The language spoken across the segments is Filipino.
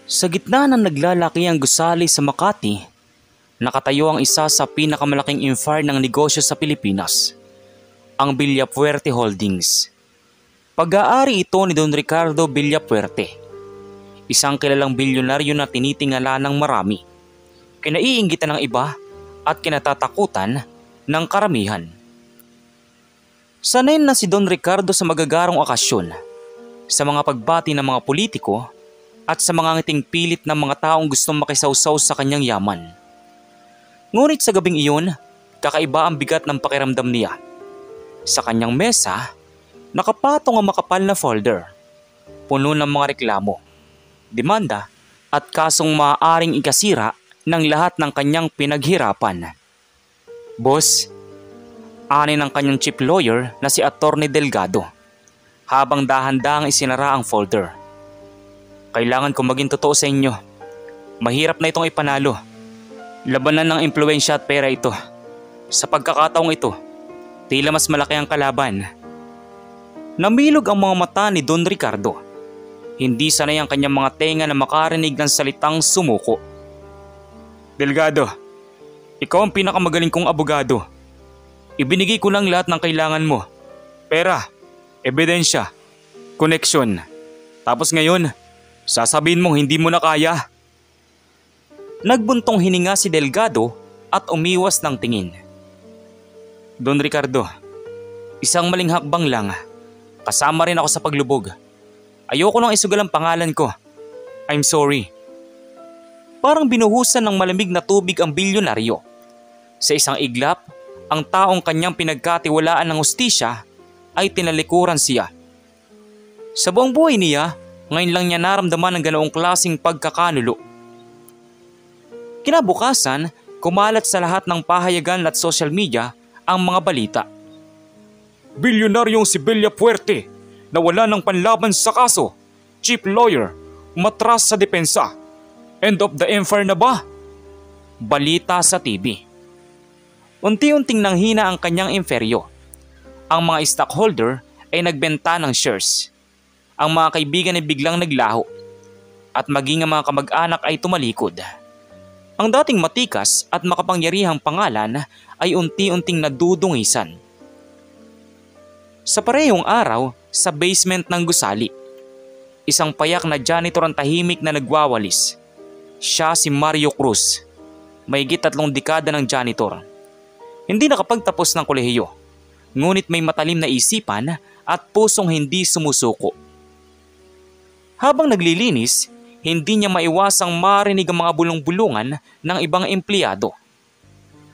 Sa gitna ng naglalaki ang gusali sa Makati, nakatayo ang isa sa pinakamalaking empire ng negosyo sa Pilipinas, ang Villapuerte Holdings. Pag-aari ito ni Don Ricardo Villapuerte, isang kilalang bilyonaryo na tinitingala ng marami, kinaiinggitan ng iba at kinatatakutan ng karamihan. Sanay na si Don Ricardo sa magagarong okasyon, sa mga pagbati ng mga politiko at sa mga ngiting pilit ng mga taong gustong makisawsaw sa kanyang yaman. Ngunit sa gabing iyon, kakaiba ang bigat ng pakiramdam niya. Sa kanyang mesa, nakapatong ang makapal na folder, puno ng mga reklamo, demanda at kasong maaaring ikasira ng lahat ng kanyang pinaghirapan. Boss, ani ng kanyang chief lawyer na si Attorney Delgado, habang dahan-dahang isinara ang folder. Kailangan kong maging totoo sa inyo. Mahirap na itong ipanalo. Labanan ng impluwensya at pera ito. Sa pagkakataong ito, tila mas malaki ang kalaban. Namilog ang mga mata ni Don Ricardo. Hindi sanay ang kanyang mga tenga na makarinig ng salitang sumuko. Delgado, ikaw ang pinakamagaling kong abogado. Ibinigay ko lang lahat ng kailangan mo. Pera, ebidensya, koneksyon. Tapos ngayon, sasabihin mong hindi mo na kaya. Nagbuntong hininga si Delgado at umiwas ng tingin. Don Ricardo, isang maling hakbang lang. Kasama rin ako sa paglubog. Ayoko nang isugal ang pangalan ko. I'm sorry. Parang binuhusan ng malamig na tubig ang bilyonaryo. Sa isang iglap, ang taong kanyang pinagkatiwalaan ng hustisya ay tinalikuran siya. Sa buong buhay niya, ngayon lang niya naramdaman ang ganoong klaseng pagkakanulo. Kinabukasan, kumalat sa lahat ng pahayagan at social media ang mga balita. Bilyonaryong si Villapuerte na wala ng panlaban sa kaso, chief lawyer, matras sa depensa. End of the empire na ba? Balita sa TV. Unti-unting nanghina ang kanyang imperyo. Ang mga stockholder ay nagbenta ng shares. Ang mga kaibigan ay biglang naglaho. At maging ang mga kamag-anak ay tumalikod. Ang dating matikas at makapangyarihang pangalan ay unti-unting nadudungisan. Sa parehong araw, sa basement ng gusali, isang payak na janitor ang tahimik na nagwawalis. Siya si Mario Cruz, mahigit 3 dekada ng janitor. Hindi nakapagtapos ng kolehiyo, ngunit may matalim na isipan at pusong hindi sumusuko. Habang naglilinis, hindi niya maiwasang marinig ang mga bulong-bulungan ng ibang empleyado.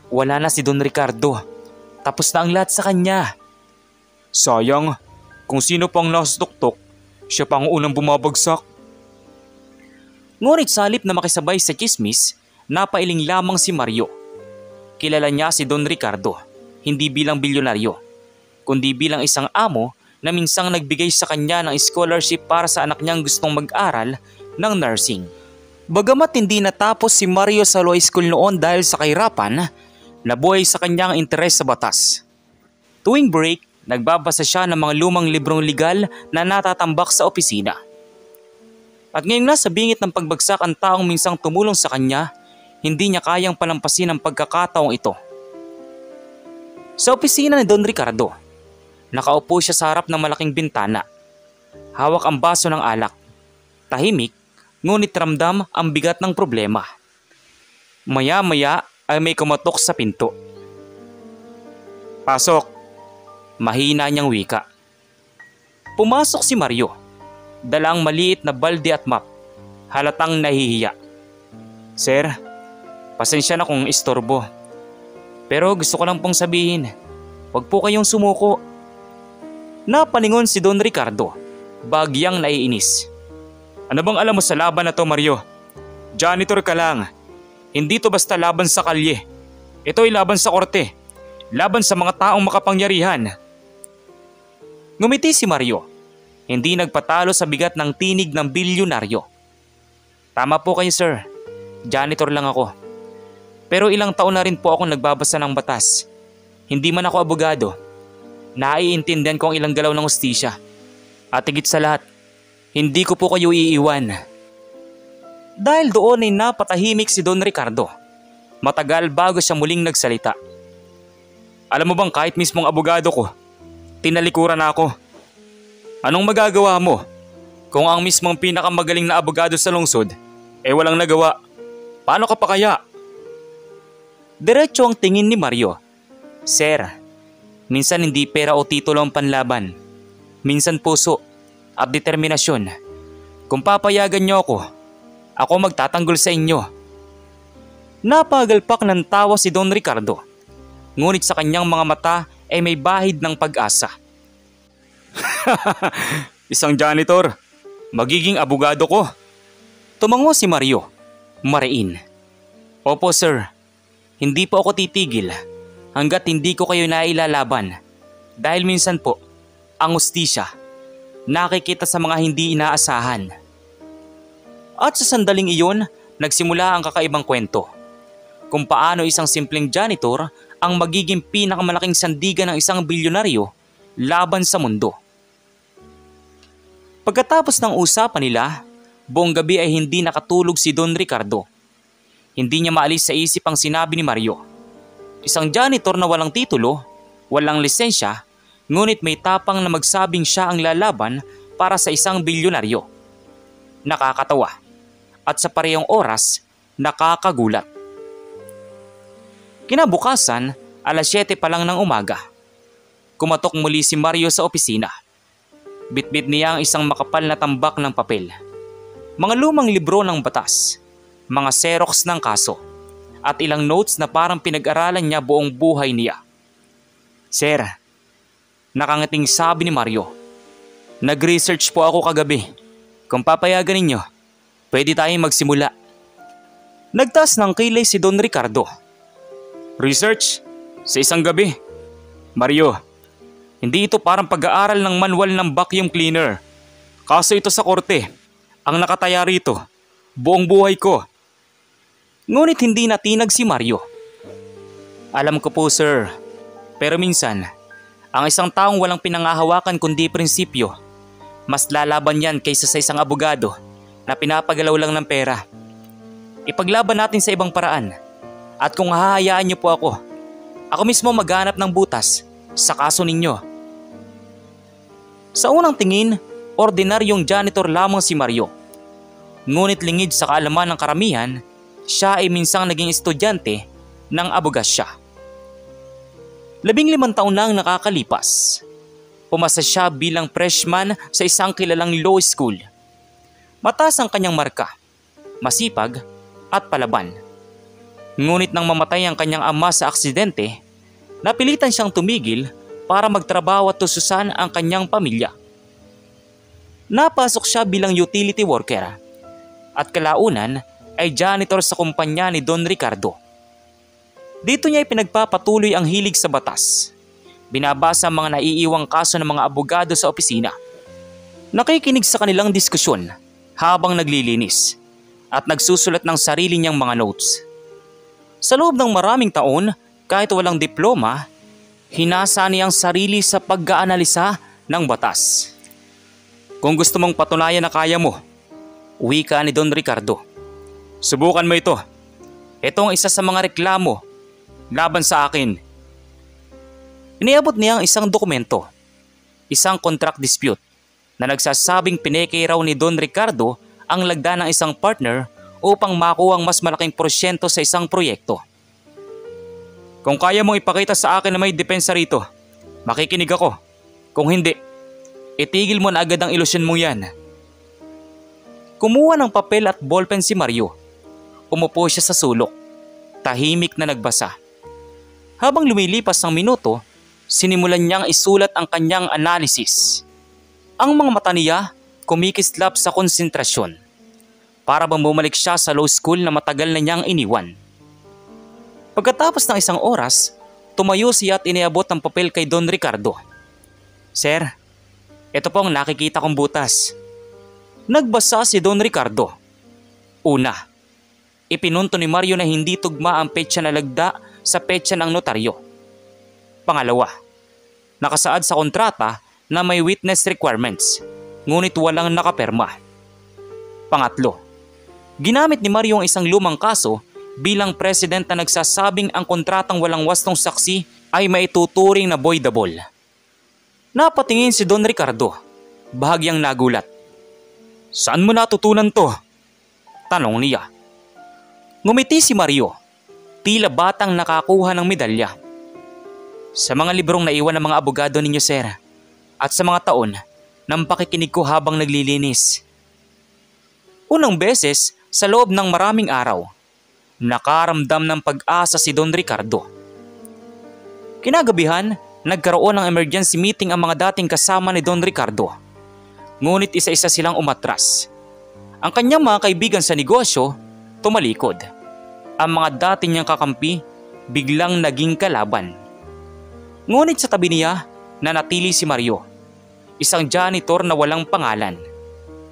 Wala na si Don Ricardo. Tapos na ang lahat sa kanya. Sayang, kung sino pang nastuktok, siya pa ang unang bumabagsak. Ngunit sa halip na makisabay sa chismis, napailing lamang si Mario. Kilala niya si Don Ricardo, hindi bilang bilyonaryo, kundi bilang isang amo na minsang nagbigay sa kanya ng scholarship para sa anak niyang gustong mag-aral ng nursing. Bagamat hindi natapos si Mario sa law school noon dahil sa kahirapan, nabuhay sa kanyang interes sa batas. Tuwing break, nagbabasa siya ng mga lumang librong legal na natatambak sa opisina. At ngayong nasa bingit ng pagbagsak ang taong minsang tumulong sa kanya, hindi niya kayang palampasin ang pagkakataong ito. Sa opisina ni Don Ricardo, nakaupo siya sa harap ng malaking bintana. Hawak ang baso ng alak. Tahimik, ngunit ramdam ang bigat ng problema. Maya-maya ay may kumatok sa pinto. Pasok! Mahina niyang wika. Pumasok si Mario. Dalang maliit na balde at map. Halatang nahihiya. Sir, pasensya na kung istorbo. Pero gusto ko lang pong sabihin, huwag po kayong sumuko. Napalingon si Don Ricardo, bagyang naiinis. Ano bang alam mo sa laban na to, Mario? Janitor ka lang. Hindi to basta laban sa kalye. Ito ay laban sa korte. Laban sa mga taong makapangyarihan. Ngumiti si Mario. Hindi nagpatalo sa bigat ng tinig ng bilyonaryo. Tama po kayo, sir. Janitor lang ako. Pero ilang taon na rin po akong nagbabasa ng batas. Hindi man ako abogado. Naiintindihan ko ang ilang galaw ng hustisya. At higit sa lahat, hindi ko po kayo iiwan. Dahil doon ay napatahimik si Don Ricardo. Matagal bago siya muling nagsalita. Alam mo bang kahit mismong abogado ko, tinalikuran ako. Anong magagawa mo kung ang mismong pinakamagaling na abogado sa lungsod walang nagawa? Paano ka pa kaya? Diretso ang tingin ni Mario. Sir, minsan hindi pera o titulo ang panlaban. Minsan puso at determinasyon. Kung papayagan niyo ako magtatanggol sa inyo. Napagalpak ng tawa si Don Ricardo. Ngunit sa kanyang mga mata ay may bahid ng pag-asa. Isang janitor, magiging abogado ko. Tumango si Mario, mariin. Opo sir, hindi po ako titigil hanggat hindi ko kayo nailalaban. Dahil minsan po, ang hustisya, nakikita sa mga hindi inaasahan. At sa sandaling iyon, nagsimula ang kakaibang kwento. Kung paano isang simpleng janitor ang magiging pinakamalaking sandigan ng isang bilyonaryo laban sa mundo. Pagkatapos ng usapan nila, buong gabi ay hindi nakatulog si Don Ricardo. Hindi niya maalis sa isip ang sinabi ni Mario. Isang janitor na walang titulo, walang lisensya, ngunit may tapang na magsabing siya ang lalaban para sa isang bilyonaryo. Nakakatawa at sa parehong oras, nakakagulat. Kinabukasan, alas 7 pa lang ng umaga. Kumatok muli si Mario sa opisina. Bitbit niya ang isang makapal na tambak ng papel. Mga lumang libro ng batas, mga xerox ng kaso, at ilang notes na parang pinag-aralan niya buong buhay niya. Sir, nakangating sabi ni Mario. Nag-research po ako kagabi. Kung papayagan ninyo, pwede tayong magsimula. Nagtaas ng kilay si Don Ricardo. Research? Sa isang gabi? Mario, hindi ito parang pag-aaral ng manual ng vacuum cleaner. Kaso ito sa korte. Ang nakataya rito, buong buhay ko. Ngunit hindi natinag si Mario. Alam ko po sir, pero minsan, ang isang taong walang pinangahawakan kundi prinsipyo, mas lalaban yan kaysa sa isang abogado na pinapagalaw lang ng pera. Ipaglaban natin sa ibang paraan. At kung hahayaan niyo po ako mismo maghanap ng butas sa kaso ninyo. Sa unang tingin, ordinaryong janitor lamang si Mario. Ngunit lingid sa kaalaman ng karamihan, siya ay minsang naging estudyante ng abogasya. 15 taon na ang nakakalipas. Pumasa siya bilang freshman sa isang kilalang law school. Mataas ang kanyang marka, masipag at palaban. Ngunit nang mamatay ang kanyang ama sa aksidente, napilitan siyang tumigil para magtrabaho at tususan ang kanyang pamilya. Napasok siya bilang utility worker at kalaunan ay janitor sa kumpanya ni Don Ricardo. Dito niya ipinagpapatuloy ang hilig sa batas. Binabasa ang mga naiiwang kaso ng mga abogado sa opisina. Nakikinig sa kanilang diskusyon habang naglilinis at nagsusulat ng sarili niyang mga notes. Sa loob ng maraming taon, kahit walang diploma, hinasa niya ang sarili sa pag-aanalisa ng batas. Kung gusto mong patunayan na kaya mo, wika ni Don Ricardo, subukan mo ito. Ito ang isa sa mga reklamo laban sa akin. Iniabot niya ang isang dokumento, isang contract dispute na nagsasabing pineke raw ni Don Ricardo ang lagda ng isang partner upang makuha ang mas malaking porsyento sa isang proyekto. Kung kaya mong ipakita sa akin na may depensa rito, makikinig ako. Kung hindi, itigil mo na agad ang ilusyon mong yan. Kumuha ng papel at ballpen si Mario. Umupo siya sa sulok, tahimik na nagbasa. Habang lumilipas ang minuto, sinimulan niyang isulat ang kanyang analysis. Ang mga mata niya kumikislap sa konsentrasyon. Para bang bumalik siya sa law school na matagal na niyang iniwan. Pagkatapos ng isang oras, tumayo siya at iniabot ang papel kay Don Ricardo. Sir, ito po ang nakikita kong butas. Nagbasa si Don Ricardo. Una, ipinunto ni Mario na hindi tugma ang petsa na lagda sa petsa ng notaryo. Pangalawa, nakasaad sa kontrata na may witness requirements, ngunit walang nakaperma. Pangatlo, Ginamit ni Mario ang isang lumang kaso bilang president na nagsasabing ang kontratang walang wastong saksi ay maituturing na voidable. Napatingin si Don Ricardo, bahagyang nagulat. "Saan mo natutunan to?" tanong niya. Ngumiti si Mario, tila batang nakakuha ng medalya. "Sa mga librong naiwan ng mga abogado ninyo, sir, at sa mga taon ng pakikinig ko habang naglilinis." Unang beses sa loob ng maraming araw, nakaramdam ng pag-asa si Don Ricardo. Kinagabihan, nagkaroon ng emergency meeting ang mga dating kasama ni Don Ricardo. Ngunit isa-isa silang umatras. Ang kanyang mga kaibigan sa negosyo, tumalikod. Ang mga dati niyang kakampi, biglang naging kalaban. Ngunit sa tabi niya, nanatili si Mario, isang janitor na walang pangalan.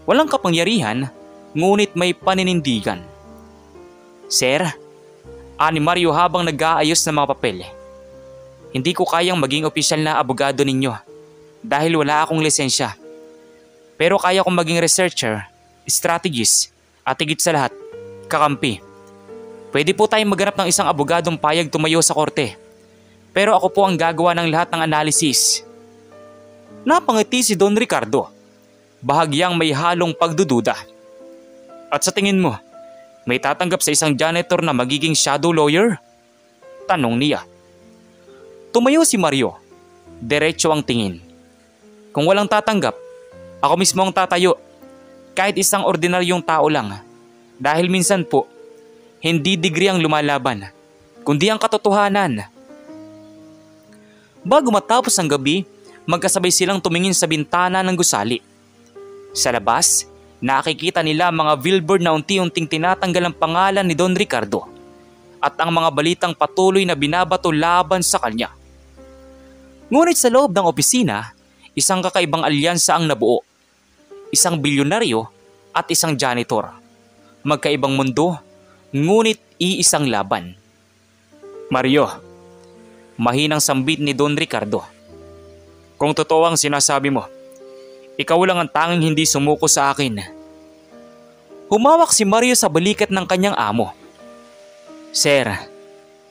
Walang kapangyarihan, ngunit may paninindigan. "Sir," ani Mario habang nag-aayos ng mga papel, "hindi ko kayang maging opisyal na abogado ninyo dahil wala akong lisensya. Pero kaya kong maging researcher, strategist, at higit sa lahat, kakampi. Pwede po tayong maghanap ng isang abogadong payag tumayo sa korte. Pero ako po ang gagawa ng lahat ng analysis." Napangiti si Don Ricardo, bahagyang may halong pagdududa. "At sa tingin mo, may tatanggap sa isang janitor na magiging shadow lawyer?" tanong niya. Tumayo si Mario, diretso ang tingin. "Kung walang tatanggap, ako mismo ang tatayo, kahit isang ordinaryong tao lang. Dahil minsan po, hindi degree ang lumalaban, kundi ang katotohanan." Bago matapos ang gabi, magkasabay silang tumingin sa bintana ng gusali. Sa labas, nakikita nila mga billboard na unti-unting tinatanggal ang pangalan ni Don Ricardo at ang mga balitang patuloy na binabato laban sa kanya. Ngunit sa loob ng opisina, isang kakaibang alyansa ang nabuo. Isang bilyonaryo at isang janitor. Magkaibang mundo, ngunit iisang laban. "Mario," mahinang sambit ni Don Ricardo, "kung totoo ang sinasabi mo, ikaw lang ang tanging hindi sumuko sa akin." Humawak si Mario sa balikat ng kanyang amo. "Sir,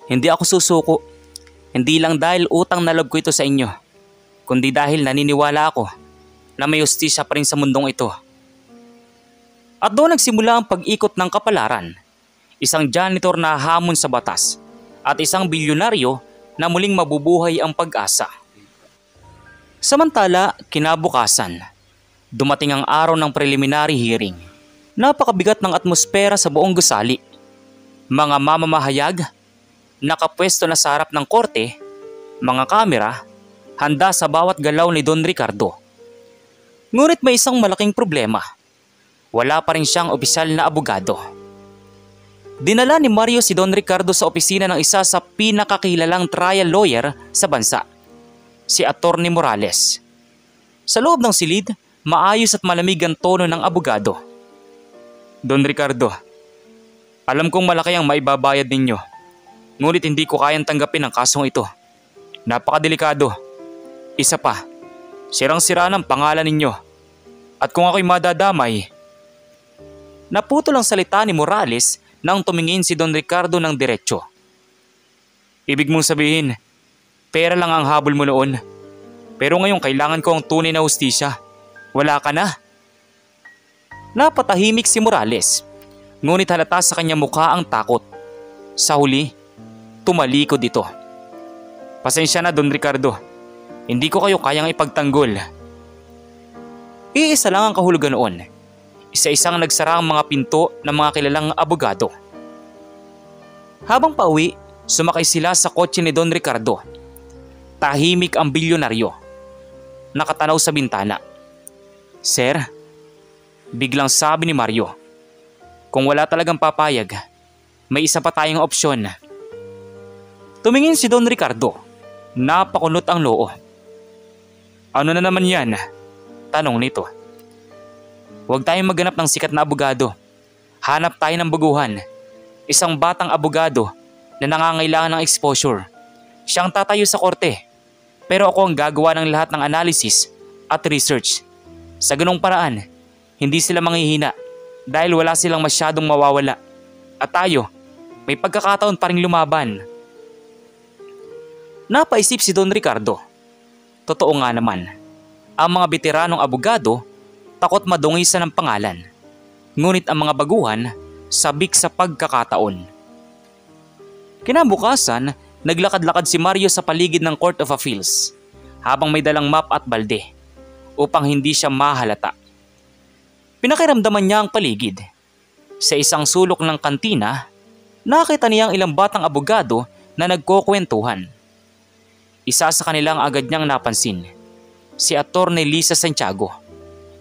hindi ako susuko. Hindi lang dahil utang na loob ko ito sa inyo, kundi dahil naniniwala ako na may hustisya pa rin sa mundong ito." At doon nagsimula ang pag-ikot ng kapalaran. Isang janitor na hamon sa batas at isang bilyonaryo na muling mabubuhay ang pag-asa. Samantala, kinabukasan, dumating ang araw ng preliminary hearing. Napakabigat ng atmosfera sa buong gusali. Mga mamamahayag, nakapwesto na sa harap ng korte, mga kamera, handa sa bawat galaw ni Don Ricardo. Ngunit may isang malaking problema. Wala pa rin siyang opisyal na abogado. Dinala ni Mario si Don Ricardo sa opisina ng isa sa pinakakilalang trial lawyer sa bansa, si Attorney Morales. Sa loob ng silid, maayos at malamig ang tono ng abogado. "Don Ricardo, alam kong malaki ang maibabayad ninyo, ngunit hindi ko kayang tanggapin ang kasong ito. Napakadelikado. Isa pa, sirang-sira ng pangalan ninyo. At kung ako'y madadamay..." Naputol ang salita ni Morales nang tumingin si Don Ricardo ng diretsyo. "Ibig mong sabihin, pera lang ang habol mo noon. Pero ngayon kailangan ko ang tunay na hustisya. Wala ka na?" Napatahimik si Morales, ngunit halata sa kanyang mukha ang takot. Sa huli, tumalikod ito. "Pasensya na, Don Ricardo. Hindi ko kayo kayang ipagtanggol." Iisa lang ang kahulugan noon. Isa-isang nagsara ang mga pinto ng mga kilalang abogado. Habang pauwi, sumakay sila sa kotse ni Don Ricardo. Tahimik ang bilyonaryo. Nakatanaw sa bintana. "Sir," biglang sabi ni Mario, "kung wala talagang papayag, may isa pa tayong opsyon." Tumingin si Don Ricardo. Napakunot ang noo. "Ano na naman yan?" tanong nito. "Huwag tayong maghanap ng sikat na abogado. Hanap tayo ng baguhan. Isang batang abogado na nangangailangan ng exposure. Siyang tatayo sa korte. Pero ako ang gagawa ng lahat ng analysis at research. Sa ganung paraan, hindi sila manghihina dahil wala silang masyadong mawawala at tayo may pagkakataon pa ring lumaban. Napaisip si Don Ricardo. Totoo nga naman, ang mga veteranong abogado takot madungisan ng pangalan. Ngunit ang mga baguhan sabik sa pagkakataon. Kinabukasan, naglakad-lakad si Mario sa paligid ng Court of Appeals habang may dalang map at balde upang hindi siya mahalata. Pinakiramdaman niya ang paligid. Sa isang sulok ng kantina, nakita niya ang ilang batang abogado na nagkukwentuhan. Isa sa kanilang agad niyang napansin, si Attorney Lisa Santiago.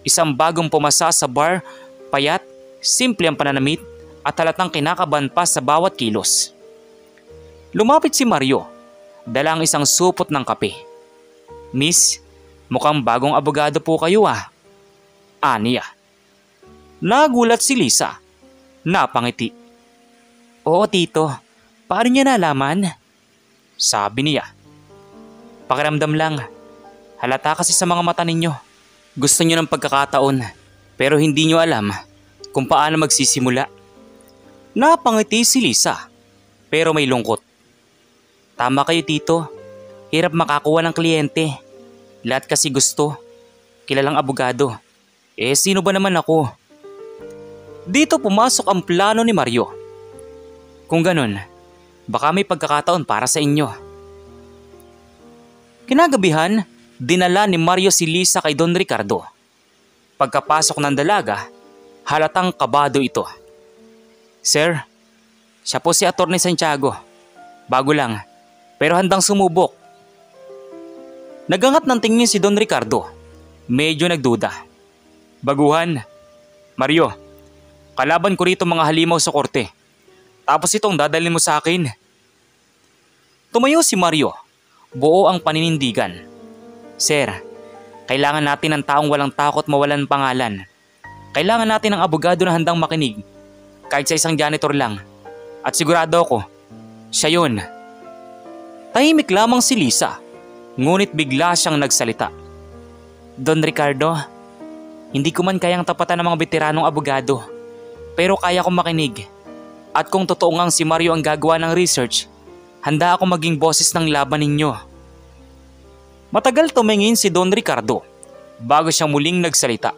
Isang bagong pumasa sa bar, payat, simple ang pananamit at halatang kinakabahan pa sa bawat kilos. Lumapit si Mario, dala ang isang supot ng kape. "Miss, mukhang bagong abogado po kayo ah," aniya. Nagulat si Lisa. Napangiti. "Oo tito, paano niya nalaman?" sabi niya. "Pakiramdam lang. Halata kasi sa mga mata ninyo. Gusto niyo ng pagkakataon pero hindi niyo alam kung paano magsisimula." Napangiti si Lisa pero may lungkot. "Tama kayo tito. Hirap makakuha ng kliyente. Lahat kasi gusto. Kilalang abogado. Sino ba naman ako?" Dito pumasok ang plano ni Mario. "Kung ganun, baka may pagkakataon para sa inyo." Kinagabihan, dinala ni Mario si Lisa kay Don Ricardo. Pagkapasok ng dalaga, halatang kabado ito. "Sir, siya po si Attorney Santiago. Bago lang, pero handang sumubok." Nagangat ng tingin si Don Ricardo. Medyo nagduda. "Baguhan. Mario, kalaban ko rito mga halimaw sa korte. Tapos itong dadalhin mo sa akin." Tumayo si Mario. Buo ang paninindigan. "Sir, kailangan natin ng taong walang takot mawalan pangalan. Kailangan natin ng abogado na handang makinig. Kahit sa isang janitor lang. At sigurado ako, siya yun." Tahimik lamang si Lisa. Ngunit bigla siyang nagsalita. "Don Ricardo, hindi ko man kayang tapatan ng mga veteranong abogado. Pero kaya kong makinig. At kung totoo ngang si Mario ang gagawa ng research, handa ako maging boses ng laban ninyo." Matagal tumingin si Don Ricardo bago siya muling nagsalita.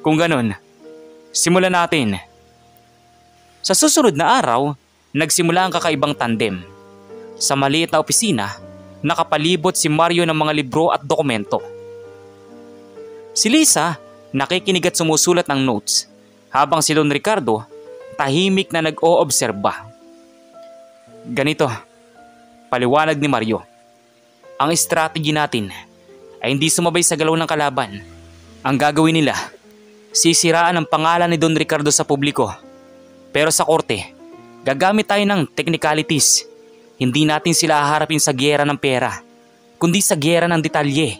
"Kung ganun, simulan natin." Sa susunod na araw, nagsimula ang kakaibang tandem. Sa maliit na opisina, nakapalibot si Mario ng mga libro at dokumento. Si Lisa nakikinig at sumusulat ng notes, habang si Don Ricardo tahimik na nag-oobserba. "Ganito," paliwanag ni Mario. "Ang strategy natin ay hindi sumabay sa galaw ng kalaban. Ang gagawin nila, sisiraan ang pangalan ni Don Ricardo sa publiko. Pero sa korte, gagamit tayo ng technicalities. Hindi natin sila haharapin sa giyera ng pera, kundi sa giyera ng detalye."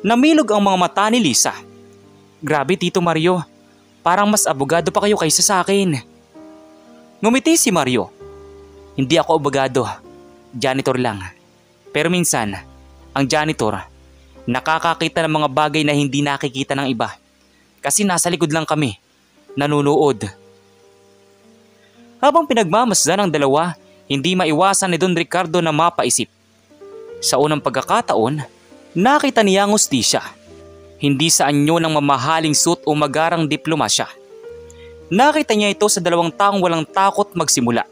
Namilog ang mga mata ni Lisa. "Grabe Tito Mario, parang mas abogado pa kayo kaysa sa akin." Ngumiti si Mario. "Hindi ako abogado, janitor lang. Pero minsan, ang janitor, nakakakita ng mga bagay na hindi nakikita ng iba. Kasi nasa likod lang kami, nanunood." Habang pinagmamasdan ng dalawa, hindi maiwasan ni Don Ricardo na mapaisip. Sa unang pagkakataon, nakita niya ang hustisya. Hindi sa anyo ng mamahaling suit o magarang diplomasya. Nakita niya ito sa dalawang taong walang takot magsimula.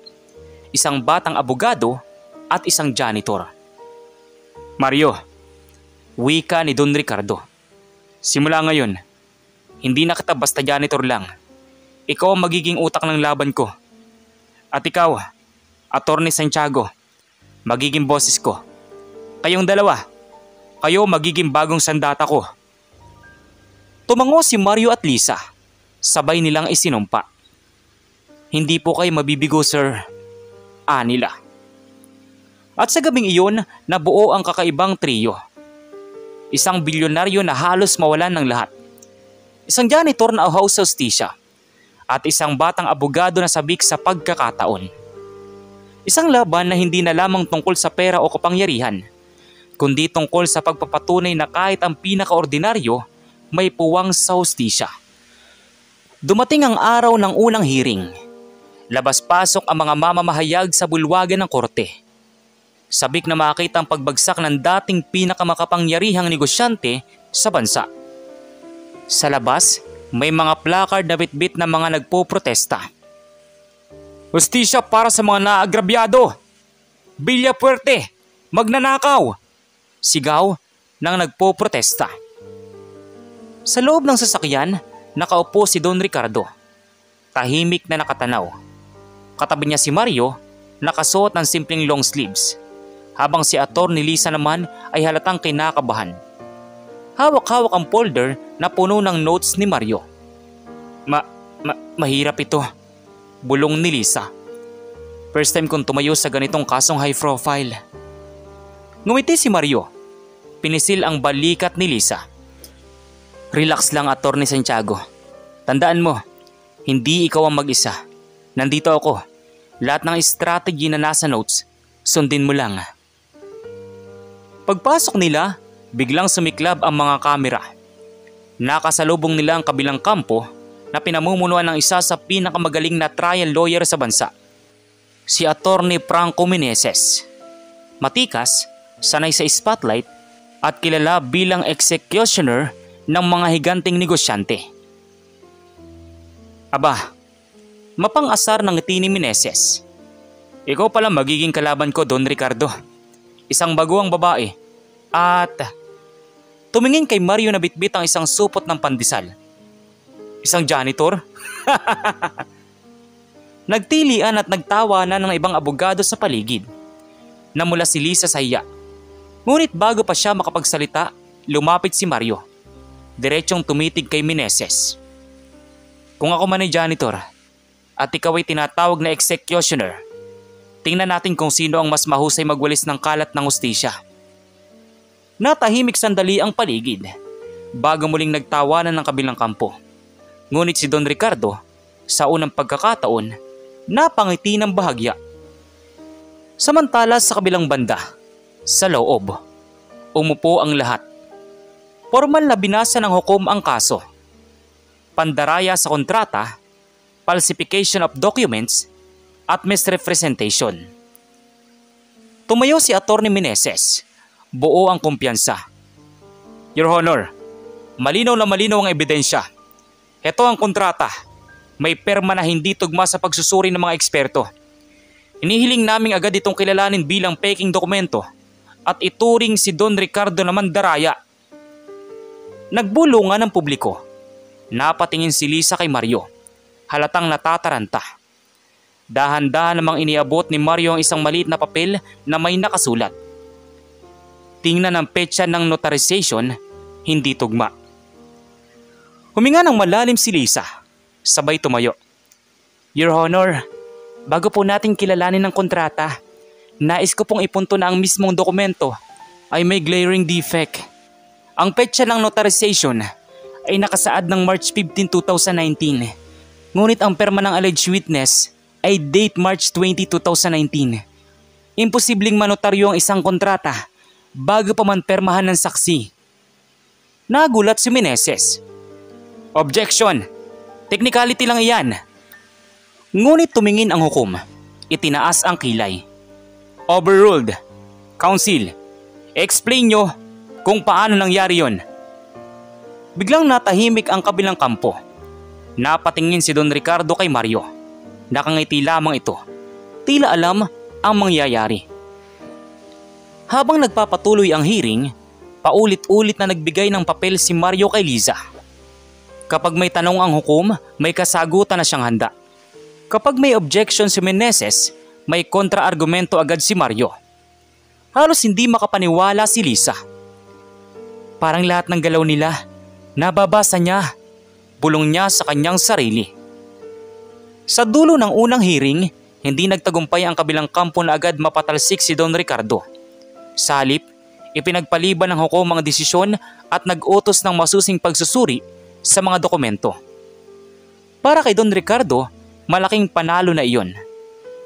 Isang batang abogado at isang janitor. "Mario," wika ni Don Ricardo. "Simula ngayon, hindi na kita basta janitor lang. Ikaw ang magiging utak ng laban ko. At ikaw, Attorney Santiago, magiging boses ko. Kayong dalawa, kayo magiging bagong sandata ko." Tumango si Mario at Lisa. Sabay nilang isinumpa. "Hindi po kayo mabibigo, sir," anila. At sa gabing iyon, nabuo ang kakaibang trio. Isang bilyonaryo na halos mawalan ng lahat. Isang janitor na uhaw sa hustisya. At isang batang abogado na sabik sa pagkakataon. Isang laban na hindi na lamang tungkol sa pera o kapangyarihan, kundi tungkol sa pagpapatunay na kahit ang pinakaordinaryo may puwang sa hustisya. Dumating ang araw ng unang hearing. Labas-pasok ang mga mamamahayag sa bulwagan ng korte. Sabik na makita ang pagbagsak ng dating pinakamakapangyarihang negosyante sa bansa. Sa labas, may mga placard na bitbit ng mga nagpoprotesta. Hustisya para sa mga naagrabyado! Bilya puwerte! Magnanakaw! Sigaw ng nagpoprotesta. Sa loob ng sasakyan, nakaupo si Don Ricardo. Tahimik na nakatanaw. Katabi niya si Mario, nakasuot ng simpleng long sleeves. Habang si Atty. Lisa naman ay halatang kinakabahan. Hawak-hawak ang folder na puno ng notes ni Mario. Mahirap ito, bulong ni Lisa. First time kong tumayo sa ganitong kasong high profile. Ngumiti si Mario. Pinisil ang balikat ni Lisa. Relax lang, Atty. Santiago. Tandaan mo, hindi ikaw ang mag-isa. Nandito ako. Lahat ng strategy na nasa notes, sundin mo lang. Pagpasok nila, biglang sumiklab ang mga kamera. Nakasalubong nila ang kabilang kampo na pinamumunuan ng isa sa pinakamagaling na trial lawyer sa bansa, si Atty. Franco Meneses. Matikas, sanay sa spotlight at kilala bilang executioner ng mga higanting negosyante. Aba, mapang-asar ng ngiti ni Meneses. Ikaw pala magiging kalaban ko, Don Ricardo. Isang baguang babae at tumingin kay Mario na bitbit ang isang supot ng pandesal. Isang janitor? Nagtilian at nagtawanan ng ibang abogado sa paligid. Namula si Lisa sa hiya. Ngunit bago pa siya makapagsalita, lumapit si Mario. Diretsyong tumitig kay Meneses. Kung ako man ay janitor at ikaw ay tinatawag na executioner, tingnan natin kung sino ang mas mahusay magwalis ng kalat ng hustisya. Natahimik sandali ang paligid bago muling nagtawanan ng kabilang kampo. Ngunit si Don Ricardo, sa unang pagkakataon, napangiti ng bahagya. Samantala sa kabilang banda, sa loob, umupo ang lahat. Formal na binasa ng hukom ang kaso. Pandaraya sa kontrata, falsification of documents, at misrepresentation. Tumayo si Atty. Meneses. Buo ang kumpiyansa. Your Honor, malinaw na malinaw ang ebidensya. Ito ang kontrata. May perma na hindi tugma sa pagsusuri ng mga eksperto. Inihiling naming agad itong kilalanin bilang peking dokumento at ituring si Don Ricardo na mandaraya. Nagbulungan ng publiko. Napatingin si Lisa kay Mario. Halatang natataranta. Dahan-dahan namang iniabot ni Mario ang isang maliit na papel na may nakasulat. Tingnan ang petsa ng notarization, hindi tugma. Huminga ng malalim si Lisa. Sabay tumayo. Your Honor, bago po natin kilalanin ang kontrata, nais ko pong ipunto na ang mismong dokumento ay may glaring defect. Ang petsa ng notarization ay nakasaad ng March 15, 2019. Ngunit ang perma ng alleged witness ay date March 20, 2019. Imposibleng manotaryo ang isang kontrata bago pa man permahan ng saksi. Nagulat si Meneses. Objection! Technicality lang iyan. Ngunit tumingin ang hukom. Itinaas ang kilay. Overruled. Counsel, explain nyo kung paano nangyari yon. Biglang natahimik ang kabilang kampo. Napatingin si Don Ricardo kay Mario. Nakangiti lamang ito. Tila alam ang mangyayari. Habang nagpapatuloy ang hearing, paulit-ulit na nagbigay ng papel si Mario kay Liza. Kapag may tanong ang hukom, may kasagutan na siyang handa. Kapag may objection si Meneses, may kontra-argumento agad si Mario. Halos hindi makapaniwala si Lisa. Parang lahat ng galaw nila, nababasa niya. Bulong niya sa kanyang sarili. Sa dulo ng unang hearing, hindi nagtagumpay ang kabilang kampo na agad mapatalsik si Don Ricardo. Sa halip, ipinagpaliban ng hukom ang desisyon at nag-utos ng masusing pagsusuri sa mga dokumento. Para kay Don Ricardo, malaking panalo na iyon.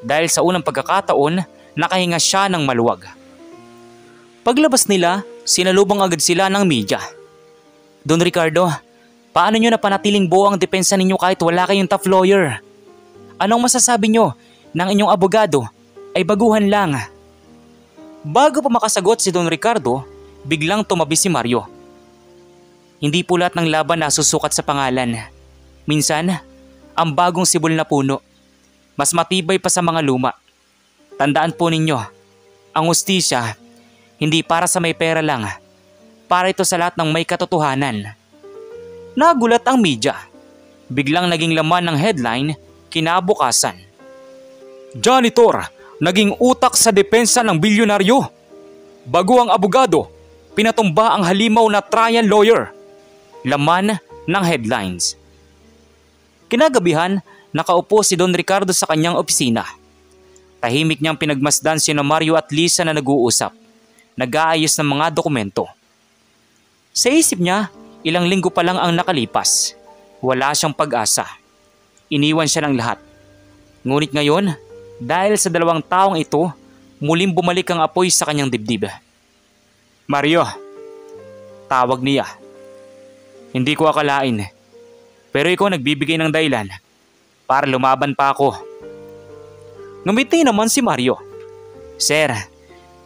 Dahil sa unang pagkakataon, nakahinga siya ng maluwag. Paglabas nila, sinalubong agad sila ng media. Don Ricardo, Paano nyo napanatiling buo ang depensa ninyo kahit wala kayong top lawyer? Anong masasabi nyo ng inyong abogado ay baguhan lang? Bago pa makasagot si Don Ricardo, biglang tumabi si Mario. Hindi po lahat ng laban nasusukat sa pangalan. Minsan, ang bagong sibol na puno, mas matibay pa sa mga luma. Tandaan po ninyo, ang hustisya, hindi para sa may pera lang. Para ito sa lahat ng may katotohanan. Nagulat ang media. Biglang naging laman ng headline kinabukasan. Janitor, naging utak sa depensa ng bilyonaryo. Baguang abogado, pinatumba ang halimaw na trial lawyer. Laman ng headlines. Kinagabihan, nakaupo si Don Ricardo sa kanyang opisina. Tahimik niyang pinagmasdan sina Mario at Lisa na nag-uusap. Nag-aayos ng mga dokumento. Sa isip niya, ilang linggo pa lang ang nakalipas. Wala siyang pag-asa. Iniwan siya ng lahat. Ngunit ngayon, dahil sa 2 taong ito, muling bumalik ang apoy sa kanyang dibdib. Mario, tawag niya. Hindi ko akalain. Pero ikaw nagbibigay ng dahilan para lumaban pa ako. Ngumiti naman si Mario. Sir,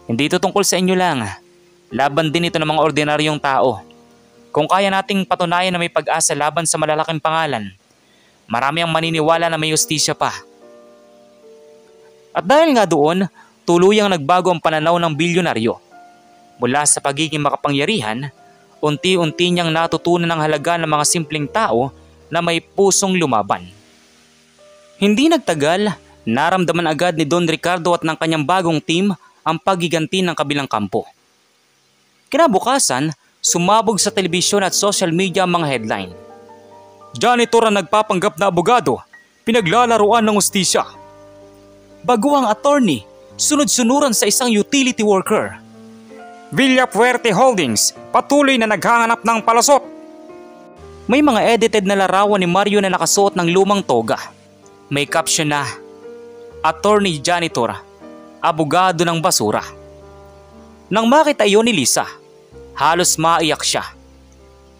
hindi ito tungkol sa inyo lang. Laban din ito ng mga ordinaryong tao. Kung kaya nating patunayan na may pag-asa laban sa malalaking pangalan, marami ang maniniwala na may hustisya pa. At dahil nga doon, tuluyang nagbago ang pananaw ng bilyonaryo. Mula sa pagiging makapangyarihan, unti-unti niyang natutunan ang halaga ng mga simpleng tao na may pusong lumaban. Hindi nagtagal, naramdaman agad ni Don Ricardo at ng kanyang bagong team ang paggiganti ng kabilang kampo. Kinabukasan, sumabog sa telebisyon at social media ang mga headline. Janitor ang nagpapanggap na abogado, pinaglalaruan ng hustisya. Baguang attorney, sunod-sunuran sa isang utility worker. Villafuerte Holdings, patuloy na naghahanap ng palasot. May mga edited na larawan ni Mario na nakasuot ng lumang toga. May caption na, Attorney Janitor, abogado ng basura. Nang makita iyon ni Lisa, halos maiyak siya.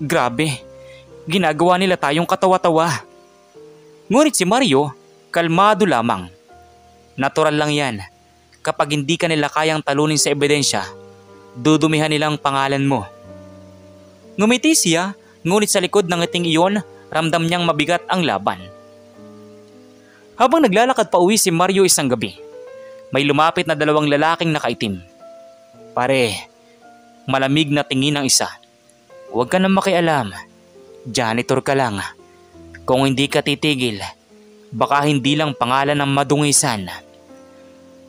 Grabe, ginagawa nila tayong katawa-tawa. Ngunit si Mario, kalmado lamang. Natural lang yan. Kapag hindi ka nila kayang talunin sa ebidensya, dudumihan nilang pangalan mo. Ngumiti siya, ngunit sa likod ng ngiting iyon, ramdam niyang mabigat ang laban. Habang naglalakad pa uwi si Mario isang gabi, may lumapit na 2 lalaking nakaitim. Pare, malamig na tingin ng isa. Huwag ka nang makialam. Janitor ka lang. Kung hindi ka titigil, baka hindi lang pangalan ng madungisan.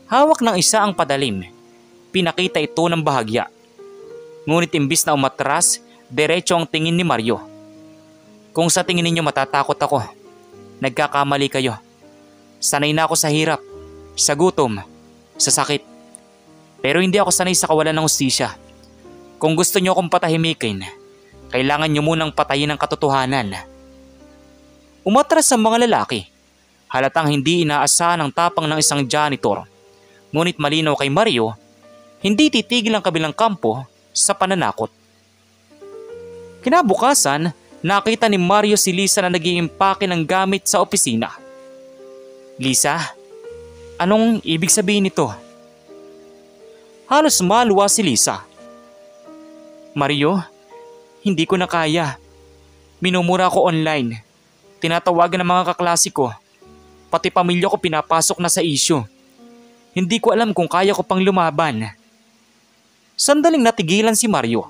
Hawak ng isa ang padalim. Pinakita ito ng bahagya. Ngunit imbis na umatras, diretso ang tingin ni Mario. Kung sa tingin ninyo matatakot ako, nagkakamali kayo. Sanay na ako sa hirap, sa gutom, sa sakit. Pero hindi ako sanay sa kawalan ng hustisya. Kung gusto niyo akong patahimikin, kailangan niyo munang patayin ang katotohanan. Umatras ang mga lalaki. Halatang hindi inaasahan ang tapang ng isang janitor. Ngunit malinaw kay Mario, hindi titigil ang kabilang kampo sa pananakot. Kinabukasan, nakita ni Mario si Lisa na nag-iimpake ng gamit sa opisina. Lisa, anong ibig sabihin nito? Halos maluwa si Lisa. Mario, hindi ko na kaya. Minumura ko online. Tinatawagan ng mga kaklase ko. Pati pamilya ko pinapasok na sa issue. Hindi ko alam kung kaya ko pang lumaban. Sandaling natigilan si Mario.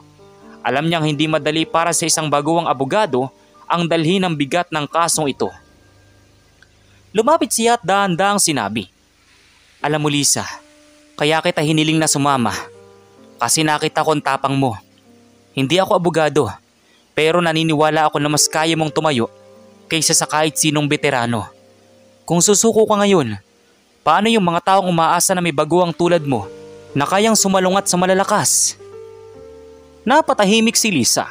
Alam niyang hindi madali para sa isang baguang abogado ang dalhin ng bigat ng kasong ito. Lumapit siya at dahan-dahang sinabi, Alam mo Lisa, kaya kita hiniling na sumama. Kasi nakita ko ang tapang mo. Hindi ako abogado, pero naniniwala ako na mas kaya mong tumayo kaysa sa kahit sinong veterano. Kung susuko ka ngayon, paano yung mga taong umaasa na may baguang tulad mo na kayang sumalungat sa malalakas? Napatahimik si Lisa,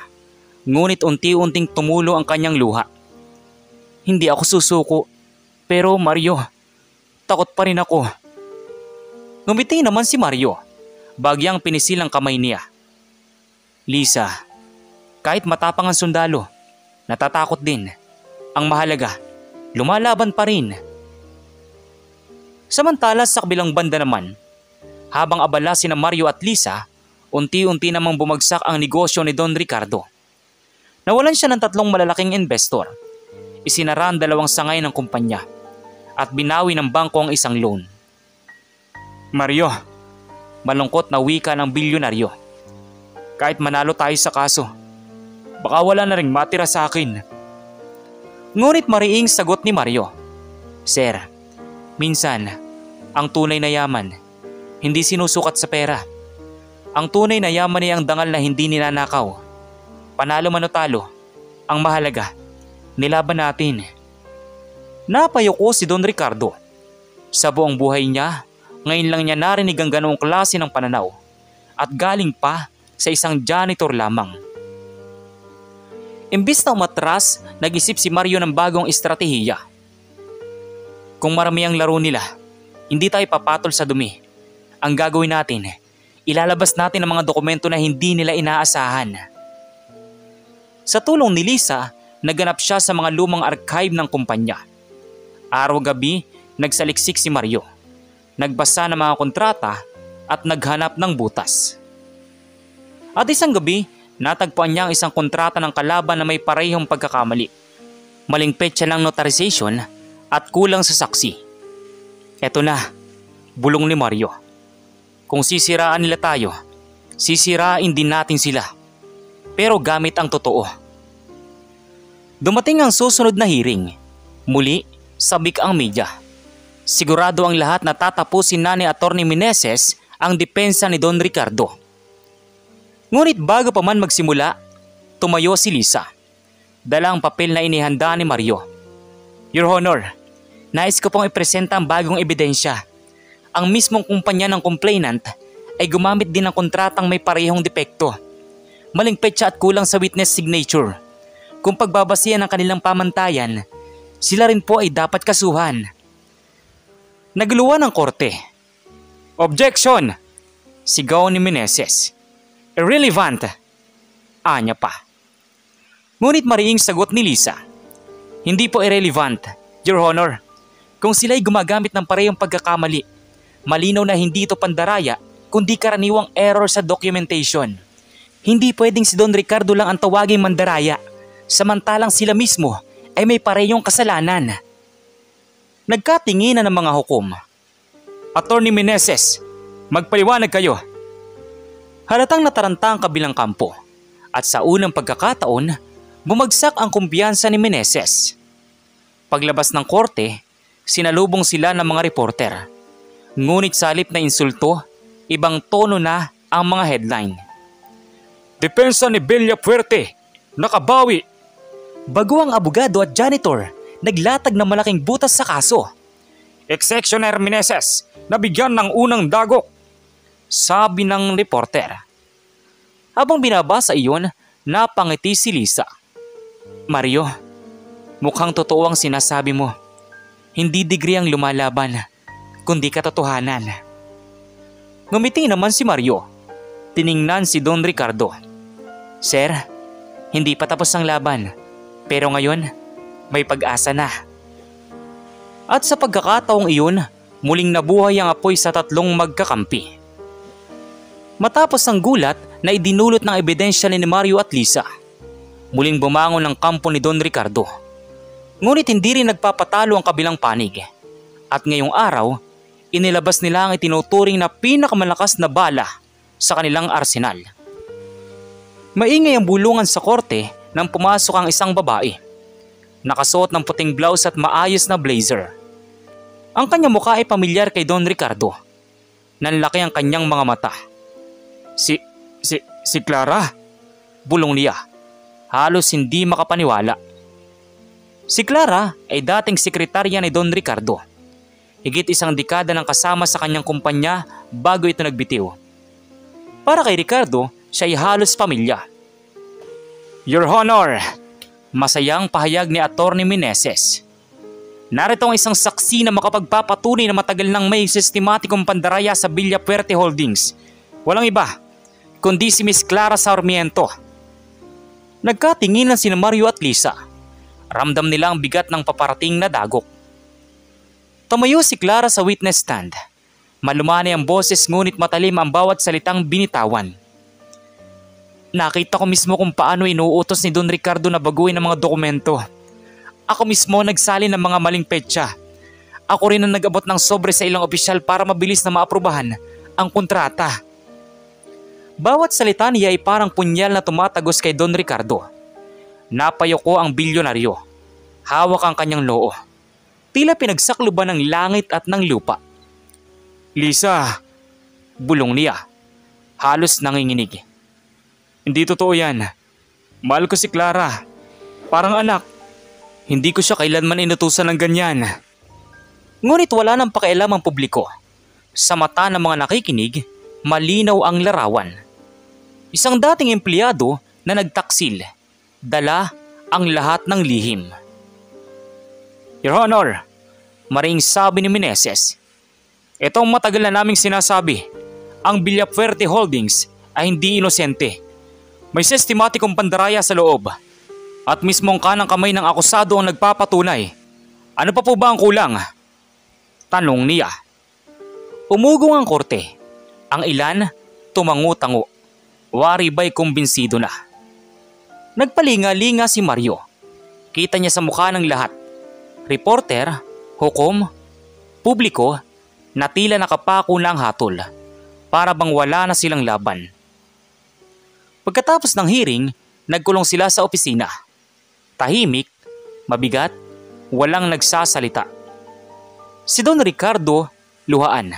ngunit unti-unting tumulo ang kanyang luha. Hindi ako susuko, pero Mario, takot pa rin ako. Ngumiti naman si Mario, bagyang pinisil ang kamay niya. Lisa, kahit matapang ang sundalo, natatakot din. Ang mahalaga, lumalaban pa rin. Samantala sa kabilang banda naman, habang abala sina Mario at Lisa, unti-unti namang bumagsak ang negosyo ni Don Ricardo. Nawalan siya ng 3 malalaking investor. Isinara ang 2 sangay ng kumpanya at binawi ng bangko ang isang loan. Mario, malungkot na wika ng bilyonaryo. Kahit manalo tayo sa kaso, baka wala na ring matira sa akin. Ngunit mariing sagot ni Mario, Sir, minsan, ang tunay na yaman, hindi sinusukat sa pera. Ang tunay na yaman ay ang dangal na hindi ninanakaw. Panalo man o talo, ang mahalaga, nilaban natin. Napayuko si Don Ricardo. Sa buong buhay niya, ngayon lang niya narinig ang ganoong klase ng pananaw at galing pa sa isang janitor lamang. Imbis na umatras, nag-isip si Mario ng bagong estratehiya. Kung marami ang laro nila, hindi tayo papatol sa dumi. Ang gagawin natin, ilalabas natin ang mga dokumento na hindi nila inaasahan. Sa tulong ni Lisa, naganap siya sa mga lumang archive ng kumpanya. Araw-gabi, nagsaliksik si Mario. Nagbasa ng mga kontrata at naghanap ng butas. At isang gabi, natagpuan niya ang isang kontrata ng kalaban na may parehong pagkakamali. Maling petsa ng notarization at kulang sa saksi. Eto na, bulong ni Mario. Kung sisiraan nila tayo, sisirain din natin sila. Pero gamit ang totoo. Dumating ang susunod na hearing. Muli, sabik ang media. Sigurado ang lahat na tatapusin na ni Atty. Meneses ang depensa ni Don Ricardo. Ngunit bago pa man magsimula, tumayo si Lisa. Dala ang papel na inihanda ni Mario. Your Honor, nais ko pong ipresenta ang bagong ebidensya. Ang mismong kumpanya ng complainant ay gumamit din ng kontratang may parehong depekto. Maling petsa at kulang sa witness signature. Kung pagbabasihan ng kanilang pamantayan, sila rin po ay dapat kasuhan. Naguluhan ang korte. Objection! Sigaw ni Meneses. Irrelevant! Anya pa. Ngunit mariing sagot ni Lisa. Hindi po irrelevant, Your Honor. Kung sila'y gumagamit ng parehong pagkakamali, malinaw na hindi ito pandaraya kundi karaniwang error sa documentation. Hindi pwedeng si Don Ricardo lang ang tawaging mandaraya, samantalang sila mismo ay may parehong kasalanan. Nagkatinginan ng mga hukom. Atty. Meneses, magpaliwanag kayo. Halatang nataranta ang kabilang kampo at sa unang pagkakataon, bumagsak ang kumpiyansa ni Meneses. Paglabas ng korte, sinalubong sila ng mga reporter. Ngunit sa halip na insulto, ibang tono na ang mga headline. Depensa ni Villafuerte, nakabawi. Bago ang abogado at janitor, naglatag ng malaking butas sa kaso. Executioner Meneses, nabigyan ng unang dagok, sabi ng reporter. Habang binabasa iyon, napangiti si Lisa. Mario, mukhang totoo ang sinasabi mo. Hindi degree ang lumalaban, kundi katotohanan. Ngumiti naman si Mario. Tiningnan si Don Ricardo. Sir, hindi pa tapos ang laban, pero ngayon may pag-asa na. At sa pagkakataong iyon, muling nabuhay ang apoy sa 3 magkakampi. Matapos ang gulat na idinulot ng ebidensya ni Mario at Lisa, muling bumangon ang kampo ni Don Ricardo. Ngunit hindi rin nagpapatalo ang kabilang panig. At ngayong araw, inilabas nila ang itinuturing na pinakamalakas na bala sa kanilang arsenal. Maingay ang bulungan sa korte nang pumasok ang isang babae. Nakasuot ng puting blouse at maayos na blazer. Ang kanyang mukha ay pamilyar kay Don Ricardo. Nanlaki ang kanyang mga mata. Si Clara? Bulong niya. Halos hindi makapaniwala. Si Clara ay dating sekretarya ni Don Ricardo. Higit 1 dekada nang kasama sa kanyang kumpanya bago ito nagbitiw. Para kay Ricardo, siya ay halos pamilya. Your Honor, masayang pahayag ni Atty. Meneses. Narito ang isang saksi na makapagpapatunay na matagal nang may sistematikong pandaraya sa Villafuerte Holdings. Walang iba, kundi si Miss Clara Sarmiento. Nagkatinginan sina Mario at Lisa. Ramdam nila ang bigat ng paparating na dagok. Tumayo si Clara sa witness stand. Malumanay ang boses ngunit matalim ang bawat salitang binitawan. Nakita ko mismo kung paano inuutos ni Don Ricardo na baguhin ang mga dokumento. Ako mismo nagsali ng mga maling petsa. Ako rin ang nag-abot ng sobre sa ilang opisyal para mabilis na maaprubahan ang kontrata. Bawat salita niya ay parang punyal na tumatagos kay Don Ricardo. Napayoko ang bilyonaryo. Hawak ang kanyang loo. Tila pinagsakluban ng langit at ng lupa. Lisa, bulong niya. Halos nanginginig. Hindi totoo yan. Mahal ko si Clara. Parang anak. Hindi ko siya kailanman inutusan ng ganyan. Ngunit wala nang pakialam ang publiko. Sa mata ng mga nakikinig, malinaw ang larawan. Isang dating empleyado na nagtaksil. Dala ang lahat ng lihim. Your Honor, maring sabi ni Meneses. Ito ang matagal na naming sinasabi. Ang Villafuerte Holdings ay hindi inosente. May sistematikong pandaraya sa loob. At mismong kanang kamay ng akusado ang nagpapatunay. Ano pa po ba ang kulang? Tanong niya. Umugong ang korte. Ang ilan, tumango-tango. Wari ba'y kumbinsido na. Nagpalinga-linga si Mario. Kita niya sa mukha ng lahat. Reporter, hukom, publiko, na tila nakapako na ang hatol. Para bang wala na silang laban. Pagkatapos ng hearing, nagkulong sila sa opisina. Tahimik, mabigat, walang nagsasalita. Si Don Ricardo, luhaan.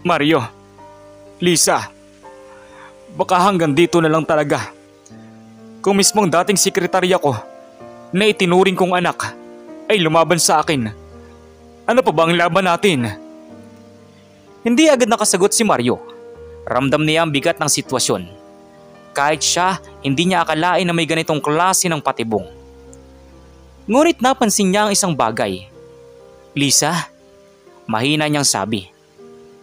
Mario, Lisa, baka hanggang dito na lang talaga. Kung mismong dating sekretarya ko, na itinuring kong anak, ay lumaban sa akin. Ano pa ba ang laban natin? Hindi agad nakasagot si Mario. Ramdam niya ang bigat ng sitwasyon. Kahit siya, hindi niya akalain na may ganitong klase ng patibong. Ngunit napansin niya ang isang bagay. Lisa, mahina niyang sabi.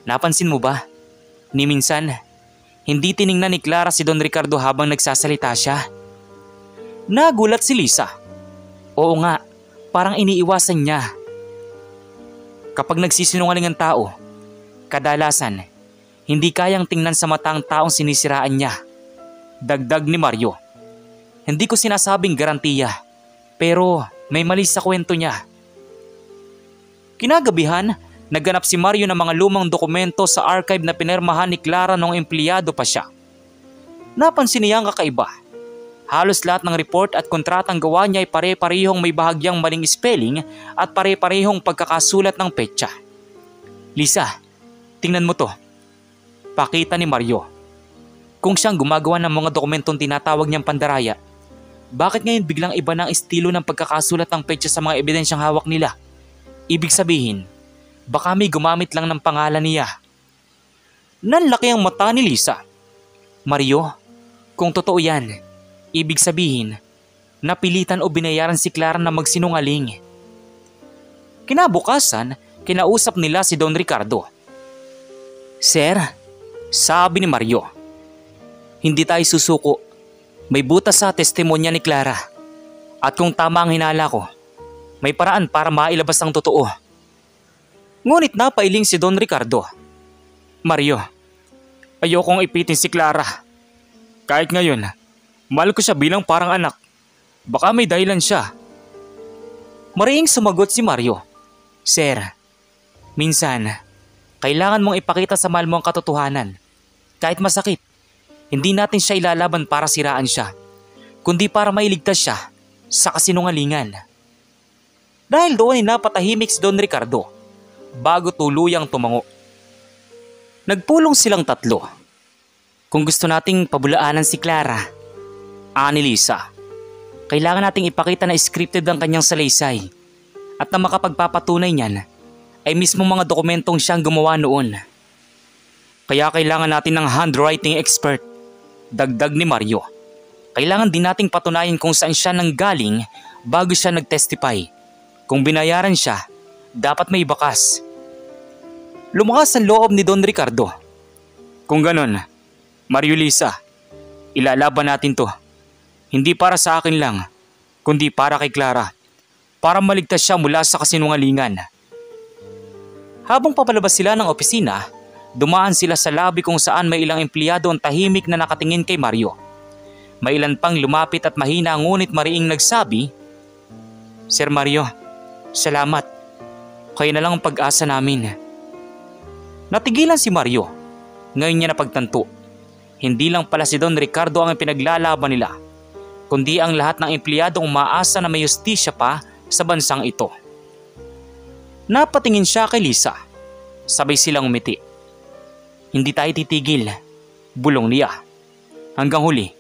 Napansin mo ba? Ni minsan, hindi tiningnan ni Clara si Don Ricardo habang nagsasalita siya. Nagulat si Lisa. Oo nga, parang iniiwasan niya. Kapag nagsisinungaling ang tao, kadalasan, hindi kayang tingnan sa mata ang taong sinisiraan niya. Dagdag ni Mario. Hindi ko sinasabing garantiya, pero may mali sa kwento niya. Kinagabihan, nagganap si Mario ng mga lumang dokumento sa archive na pinermahan ni Clara noong empleyado pa siya. Napansin niya ang kakaiba. Halos lahat ng report at kontratang gawa niya ay pare-parehong may bahagyang maling spelling at pare-parehong pagkakasulat ng petsa. Lisa, tingnan mo to. Pakita ni Mario. Kung siyang gumagawa ng mga dokumentong tinatawag niyang pandaraya, bakit ngayon biglang iba na ang estilo ng pagkakasulat ng petsa sa mga ebidensyang hawak nila? Ibig sabihin, baka may gumamit lang ng pangalan niya. Nanlaki ang mata ni Lisa. Mario, kung totoo yan, ibig sabihin, napilitan o binayaran si Clara na magsinungaling. Kinabukasan, kinausap nila si Don Ricardo. Sir, sabi ni Mario, hindi tayo susuko. May butas sa testimonya ni Clara. At kung tama ang hinala ko, may paraan para mailabas ang totoo. Ngunit napailing si Don Ricardo. Mario, ayokong ipitin si Clara. Kahit ngayon, mahal ko siya bilang parang anak. Baka may dahilan siya. Mariing sumagot si Mario. Sir, minsan, kailangan mong ipakita sa mahal mo ang katotohanan. Kahit masakit. Hindi natin siya ilalaban para siraan siya, kundi para mailigtas siya sa kasinungalingan. Dahil doon ay napatahimik si Don Ricardo bago tuluyang tumango. Nagpulong silang tatlo. Kung gusto nating pabulaanan si Clara, ani Lisa, kailangan nating ipakita na scripted ang kanyang salaysay at na makapagpapatunay niyan ay mismo mga dokumentong siyang gumawa noon. Kaya kailangan natin ng handwriting expert. Dagdag ni Mario. Kailangan din nating patunayan kung saan siya nanggaling bago siya nagtestify. Kung binayaran siya, dapat may bakas. Lumakas ang loob ni Don Ricardo. Kung ganon, Mario Lisa, ilalaban natin to. Hindi para sa akin lang, kundi para kay Clara. Para maligtas siya mula sa kasinungalingan. Habang papalabas sila ng opisina, dumaan sila sa lobby kung saan may ilang empleyado ang tahimik na nakatingin kay Mario. May ilan pang lumapit at mahina ngunit mariing nagsabi, "Sir Mario, salamat. Kayo na lang ang pag-asa namin." Natigilan si Mario. Ngayon niya napagtanto. Hindi lang pala si Don Ricardo ang pinaglalaban nila, kundi ang lahat ng empleyadong umaasa na may justisya pa sa bansang ito. Napatingin siya kay Lisa. Sabay silang umiti. "Hindi tayo titigil," bulong niya. "Hanggang huli,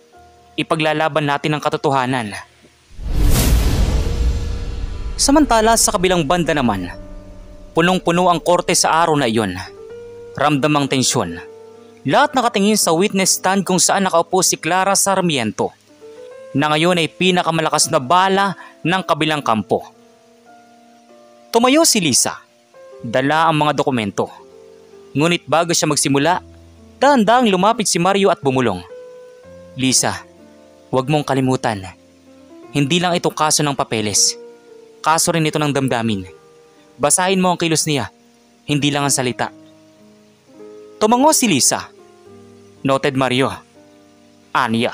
ipaglalaban natin ang katotohanan." Samantala sa kabilang banda naman, punong-puno ang korte sa araw na iyon. Ramdam ang tensyon. Lahat nakatingin sa witness stand kung saan nakaupo si Clara Sarmiento, na ngayon ay pinakamalakas na bala ng kabilang kampo. Tumayo si Lisa. Dala ang mga dokumento. Ngunit bago siya magsimula, dahan-dahang lumapit si Mario at bumulong. "Lisa, huwag mong kalimutan. Hindi lang ito kaso ng papeles. Kaso rin ito ng damdamin. Basahin mo ang kilos niya, hindi lang ang salita." Tumango si Lisa. "Noted, Mario." Aniya.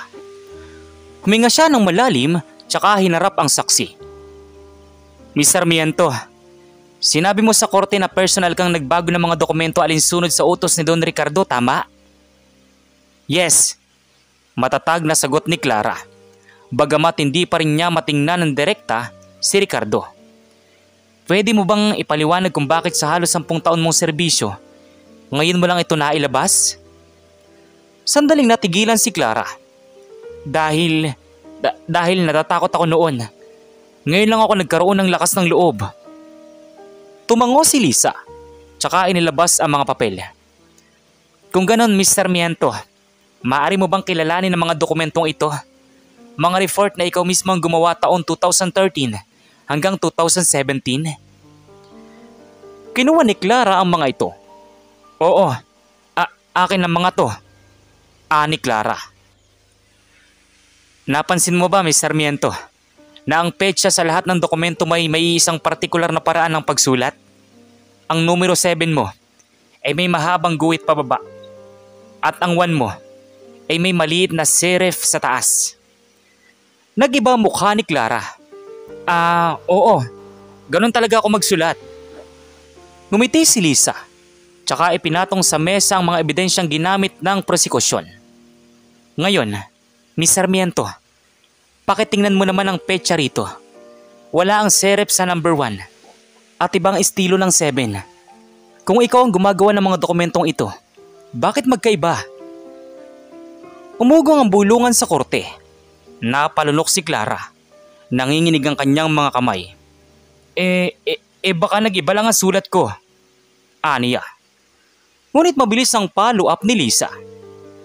Huminga siya ng malalim tsaka hinarap ang saksi. "Miss Sarmiento, sinabi mo sa korte na personal kang nagbago ng mga dokumento alinsunod sa utos ni Don Ricardo, tama?" "Yes." Matatag na sagot ni Clara. Bagamat hindi pa rin niya matingnan ng direkta si Ricardo. "Pwede mo bang ipaliwanag kung bakit sa halos 10 taon mong serbisyo, ngayon mo lang ito nailabas?" Sandaling natigilan si Clara. Dahil natatakot ako noon. Ngayon lang ako nagkaroon ng lakas ng loob." Tumango si Lisa, tsaka inilabas ang mga papel. "Kung ganon, Miss Sarmiento, maaari mo bang kilalanin ang mga dokumentong ito? Mga report na ikaw mismo ang gumawa taon 2013 hanggang 2017? Kinuha ni Clara ang mga ito. "Oo, akin ang mga to," ani Clara. "Napansin mo ba, Miss Sarmiento, na ang petsa sa lahat ng dokumento may isang partikular na paraan ng pagsulat? Ang numero 7 mo ay may mahabang guhit pababa at ang 1 mo ay may maliit na serif sa taas." Nag-iba mukha ni Clara. Oo, ganun talaga ako magsulat." Ngumiti si Lisa, tsaka ipinatong sa mesa ang mga ebidensyang ginamit ng prosekusyon. "Ngayon, Miss Sarmiento, pakitingnan mo naman ang petsa rito. Wala ang serif sa number 1 at ibang estilo ng 7. Kung ikaw ang gumagawa ng mga dokumentong ito, bakit magkaiba?" Umugong ang bulungan sa korte. Napalunok si Clara. Nanginginig ang kanyang mga kamay. Baka nag-iba lang ang sulat ko," aniya. Ngunit mabilis ang follow-up ni Lisa.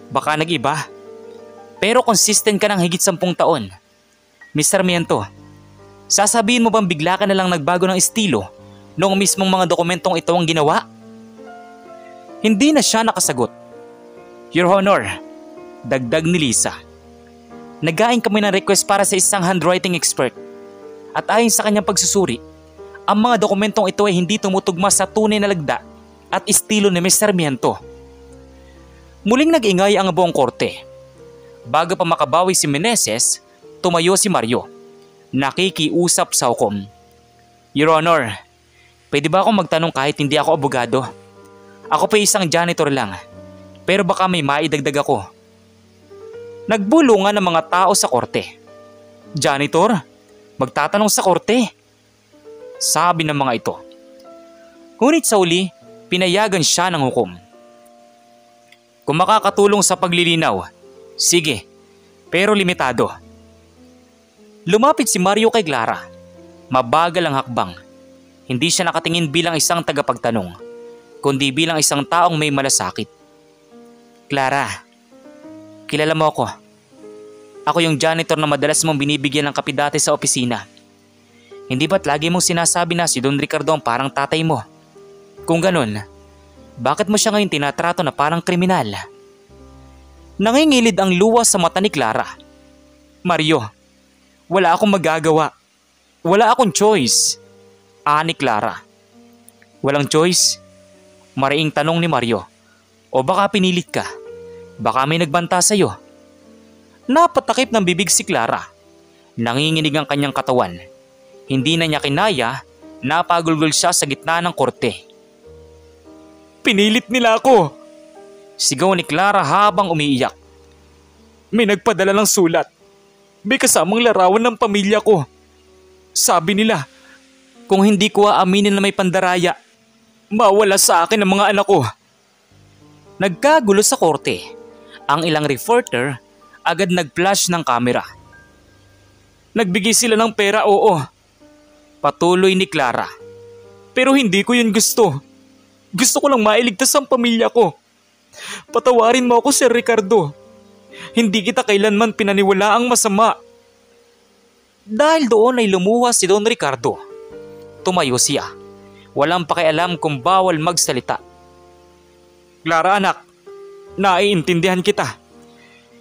"Baka nag-iba, pero consistent ka ng higit 10 taon. Miss Sarmiento, sasabihin mo bang bigla ka na lang nagbago ng estilo noong mismong mga dokumentong ito ang ginawa?" Hindi na siya nakasagot. "Your Honor," dagdag ni Lisa, "nag-ain kami ng request para sa isang handwriting expert. At ayon sa kanyang pagsusuri, ang mga dokumentong ito ay hindi tumutugma sa tunay na lagda at estilo ni Miss Sarmiento." Muling nag-ingay ang buong korte. Bago pa makabawi si Meneses, tumayo si Mario. Nakikiusap sa hukom. "Your Honor, pwede ba akong magtanong kahit hindi ako abogado? Ako pa isang janitor lang, pero baka may maidagdag ako." Nagbulungan ang mga tao sa korte. "Janitor? Magtatanong sa korte?" sabi ng mga ito. Ngunit sa uli, pinayagan siya ng hukom. "Kung makakatulong sa paglilinaw, sige, pero limitado." Lumapit si Mario kay Clara. Mabagal ang hakbang. Hindi siya nakatingin bilang isang tagapagtanong, kundi bilang isang taong may malasakit. "Clara, kilala mo ako. Ako yung janitor na madalas mong binibigyan ng kape dati sa opisina. Hindi ba't lagi mong sinasabi na si Don Ricardo ang parang tatay mo? Kung ganun, bakit mo siya ngayon tinatrato na parang kriminal?" Nangingilid ang luha sa mata ni Clara. Mario, wala akong magagawa. Wala akong choice. Ani Clara. Walang choice? Mariing tanong ni Mario. O baka pinilit ka? Baka may nagbanta sa'yo? Napatakip ng bibig si Clara. Nanginginig ang kanyang katawan. Hindi na niya kinaya, napagulgol siya sa gitna ng korte. Pinilit nila ako! Sigaw ni Clara habang umiiyak. May nagpadala ng sulat. May kasamang larawan ng pamilya ko. Sabi nila, kung hindi ko aaminin na may pandaraya, mawala sa akin ang mga anak ko. Nagkagulo sa korte. Ang ilang reporter agad nag-flash ng kamera. Nagbigay sila ng pera, oo. Patuloy ni Clara. Pero hindi ko yun gusto. Gusto ko lang mailigtas ang pamilya ko. Patawarin mo ako, Sir Ricardo. Hindi kita kailanman pinaniwalaang masama. Dahil doon ay lumuha si Don Ricardo. Tumayo siya. Walang pakialam kung bawal magsalita. Clara anak, naiintindihan kita.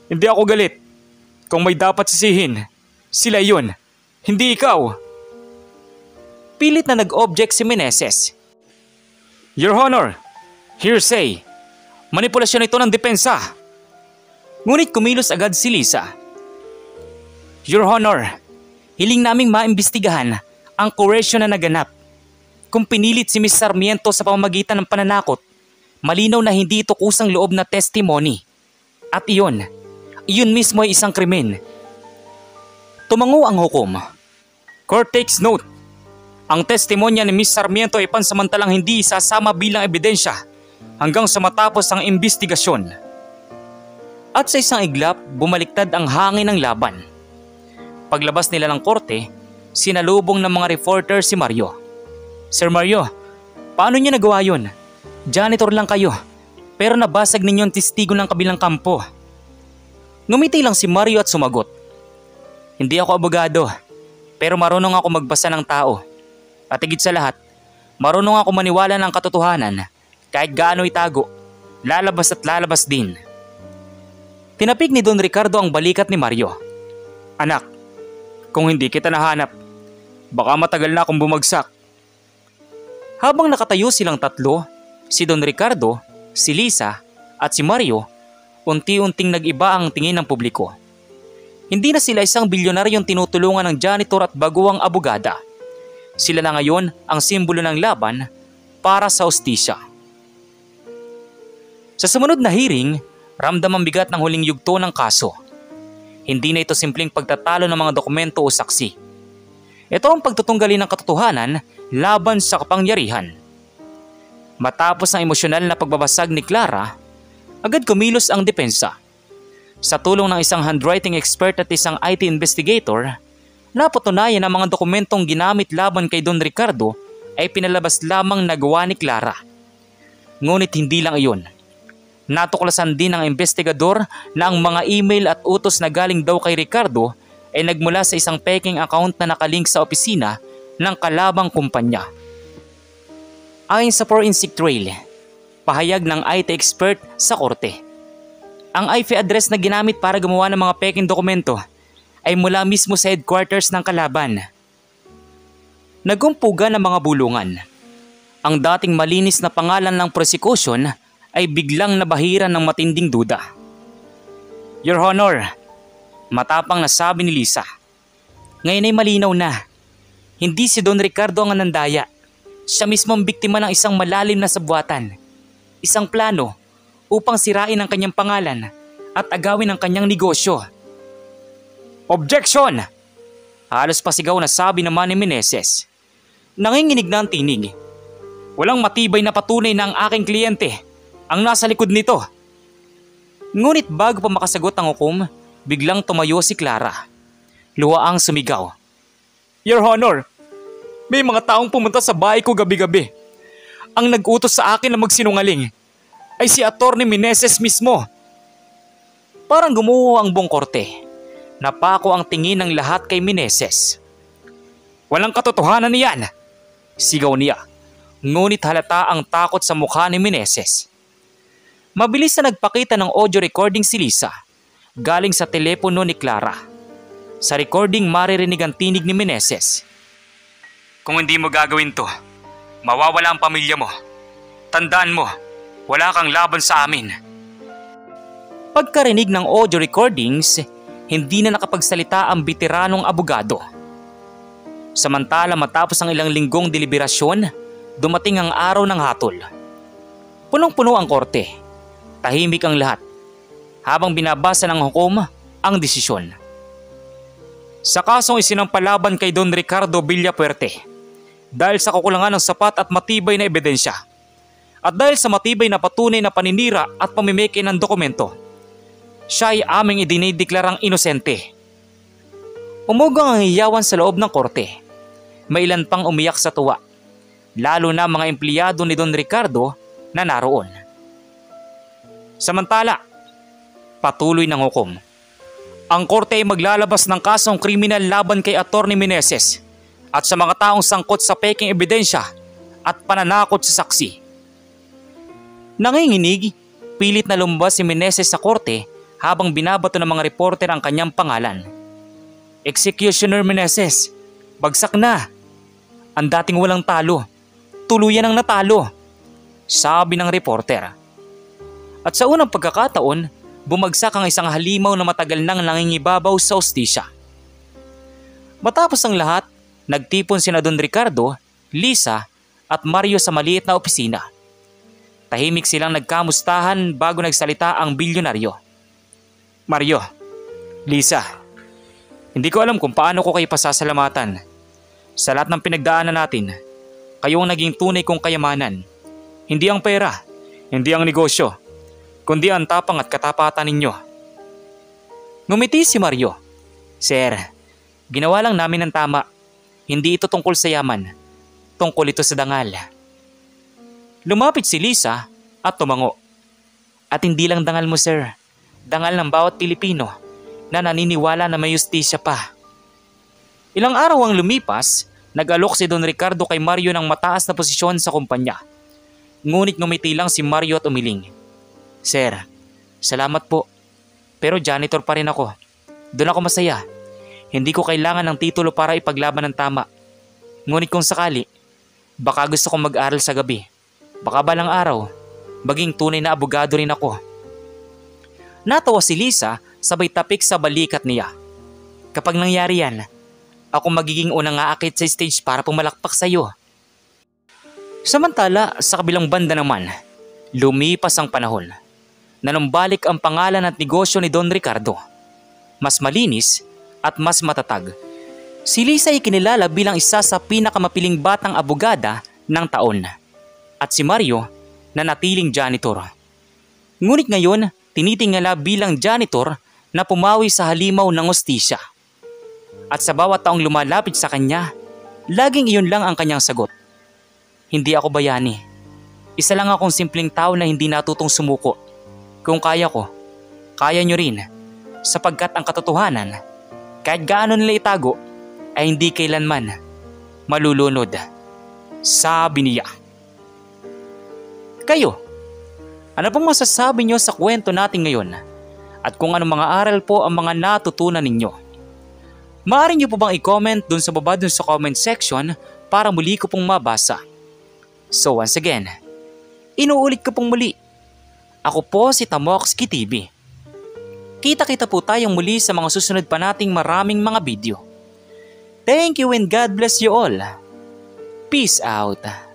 Hindi ako galit. Kung may dapat sisihin, sila yun. Hindi ikaw. Pilit na nag-object si Meneses. Your Honor, hearsay. Manipulasyon ito ng depensa. Ngunit kumilos agad si Lisa. Your Honor, hiling naming maimbestigahan ang coercion na naganap. Kung pinilit si Miss Sarmiento sa pamamagitan ng pananakot, malinaw na hindi ito kusang loob na testimony. At iyon mismo ay isang krimen. Tumango ang hukom. Court takes note. Ang testimonya ni Miss Sarmiento ay pansamantalang hindi isasama bilang ebidensya hanggang sa matapos ang imbestigasyon. At sa isang iglap, bumaliktad ang hangin ng laban. Paglabas nila ng korte, sinalubong ng mga reporter si Mario. Sir Mario, paano niyo nagawa yun? Janitor lang kayo, pero nabasag ninyo ang testigo ng kabilang kampo. Ngumiti lang si Mario at sumagot. Hindi ako abogado, pero marunong ako magbasa ng tao. At higit sa lahat, marunong ako maniwala ng katotohanan kahit gaano itago, lalabas at lalabas din. Tinapik ni Don Ricardo ang balikat ni Mario. Anak, kung hindi kita nahanap, baka matagal na akong bumagsak. Habang nakatayo silang tatlo, si Don Ricardo, si Lisa at si Mario, unti-unting nag-iba ang tingin ng publiko. Hindi na sila isang bilyonaryong tinutulungan ng janitor at baguang abogada. Sila na ngayon ang simbolo ng laban para sa hustisya. Sa sumunod na hearing, ramdam ang bigat ng huling yugto ng kaso. Hindi na ito simpleng pagtatalo ng mga dokumento o saksi. Ito ang pagtutunggali ng katotohanan laban sa kapangyarihan. Matapos ang emosyonal na pagbabasag ni Clara, agad kumilos ang depensa. Sa tulong ng isang handwriting expert at isang IT investigator, napatunayan ang mga dokumentong ginamit laban kay Don Ricardo ay pinalabas lamang na gawa ni Clara. Ngunit hindi lang iyon. Natuklasan din ng investigador na ang mga email at utos na galing daw kay Ricardo ay nagmula sa isang peking account na nakalink sa opisina ng kalabang kumpanya. Ayon sa forensic trail, pahayag ng IT expert sa korte, ang IP address na ginamit para gumawa ng mga peking dokumento ay mula mismo sa headquarters ng kalaban. Nagumpuga ng mga bulungan. Ang dating malinis na pangalan ng prosecution ay biglang nabahiran ng matinding duda. Your Honor, matapang na sabi ni Lisa. Ngayon ay malinaw na. Hindi si Don Ricardo ang nanandaya. Siya mismo ang biktima ng isang malalim na sabwatan. Isang plano upang sirain ang kanyang pangalan at agawin ang kanyang negosyo. Objection! Halos pasigaw na sabi naman ni Meneses. Nanginginig na ang tinig. Walang matibay na patunay na ang aking kliyente ang nasa likod nito. Ngunit bago pa makasagot ang hukom, biglang tumayo si Clara. Luhaang sumigaw. Your Honor, may mga taong pumunta sa bahay ko gabi-gabi. Ang nag-utos sa akin na magsinungaling ay si Attorney Meneses mismo. Parang gumuho ang buong korte. Napako ang tingin ng lahat kay Meneses. Walang katotohanan niyan, sigaw niya. Ngunit halata ang takot sa mukha ni Meneses. Mabilis na nagpakita ng audio recording si Lisa, galing sa telepono ni Clara. Sa recording maririnig ang tinig ni Meneses. Kung hindi mo gagawin to, mawawala ang pamilya mo. Tandaan mo, wala kang laban sa amin. Pagkarinig ng audio recordings, hindi na nakapagsalita ang veteranong abogado. Samantala matapos ang ilang linggong deliberasyon, dumating ang araw ng hatol. Punong-puno ang korte. Tahimik ang lahat habang binabasa ng hukom ang desisyon. Sa kasong isinampalaban kay Don Ricardo Villapuerte, dahil sa kakulangan ng sapat at matibay na ebidensya, at dahil sa matibay na patunay na paninira at pamimeke ng dokumento, siya ay aming idinideklarang inosente. Umugang ang hiyawan sa loob ng korte. May ilan pang umiyak sa tuwa, lalo na mga empleyado ni Don Ricardo na naroon. Samantala, patuloy ng hukom. Ang korte ay maglalabas ng kasong kriminal laban kay Atty. Meneses at sa mga taong sangkot sa peking ebidensya at pananakot sa saksi. Nanginginig, pilit na lumabas si Meneses sa korte habang binabato ng mga reporter ang kanyang pangalan. Executioner Meneses, bagsak na. Ang dating walang talo, tuluyan ang natalo, sabi ng reporter. At sa unang pagkakataon, bumagsak ang isang halimaw na matagal nang nangingibabaw sa hustisya. Matapos ang lahat, nagtipon sina Don Ricardo, Lisa at Mario sa maliit na opisina. Tahimik silang nagkamustahan bago nagsalita ang bilyonaryo. Mario, Lisa, hindi ko alam kung paano ko kayo pasasalamatan. Sa lahat ng pinagdaanan natin, kayo ang naging tunay kong kayamanan. Hindi ang pera, hindi ang negosyo, kundi ang tapang at katapatan ninyo. Ngumiti si Mario. Sir, ginawa lang namin ang tama. Hindi ito tungkol sa yaman. Tungkol ito sa dangal. Lumapit si Lisa at tumango. At hindi lang dangal mo, sir. Dangal ng bawat Pilipino na naniniwala na may justisya pa. Ilang araw ang lumipas, nag-alok si Don Ricardo kay Mario ng mataas na posisyon sa kumpanya. Ngunit ngumiti lang si Mario at umiling. Sir, salamat po. Pero janitor pa rin ako. Doon ako masaya. Hindi ko kailangan ng titulo para ipaglaban ng tama. Ngunit kung sakali, baka gusto kong mag-aral sa gabi. Baka balang araw, maging tunay na abogado rin ako. Natawa si Lisa sabay tapik sa balikat niya. Kapag nangyari yan, ako magiging unang aakit sa stage para pumalakpak sa iyo. Samantala, sa kabilang banda naman, lumipas ang panahon. Nanumbalik ang pangalan at negosyo ni Don Ricardo. Mas malinis at mas matatag. Si Lisa ay kinilala bilang isa sa pinakamapiling batang abogada ng taon. At si Mario na natiling janitor. Ngunit ngayon, tinitingala bilang janitor na pumawi sa halimaw ng hustisya. At sa bawat taong lumalapit sa kanya, laging iyon lang ang kanyang sagot. Hindi ako bayani. Isa lang akong simpleng tao na hindi natutong sumuko. Kung kaya ko, kaya nyo rin. Sapagkat ang katotohanan, kahit gaano nila itago, ay hindi kailanman malulunod. Sabi niya. Kayo, ano pong masasabi nyo sa kwento natin ngayon? At kung anong mga aral po ang mga natutunan ninyo? Maaari nyo po bang i-comment dun sa baba dun sa comment section para muli ko pong mabasa? So once again, inuulit ko pong muli. Ako po si Tamoxki TV. Kita-kita po tayong muli sa mga susunod pa nating maraming mga video. Thank you and God bless you all. Peace out.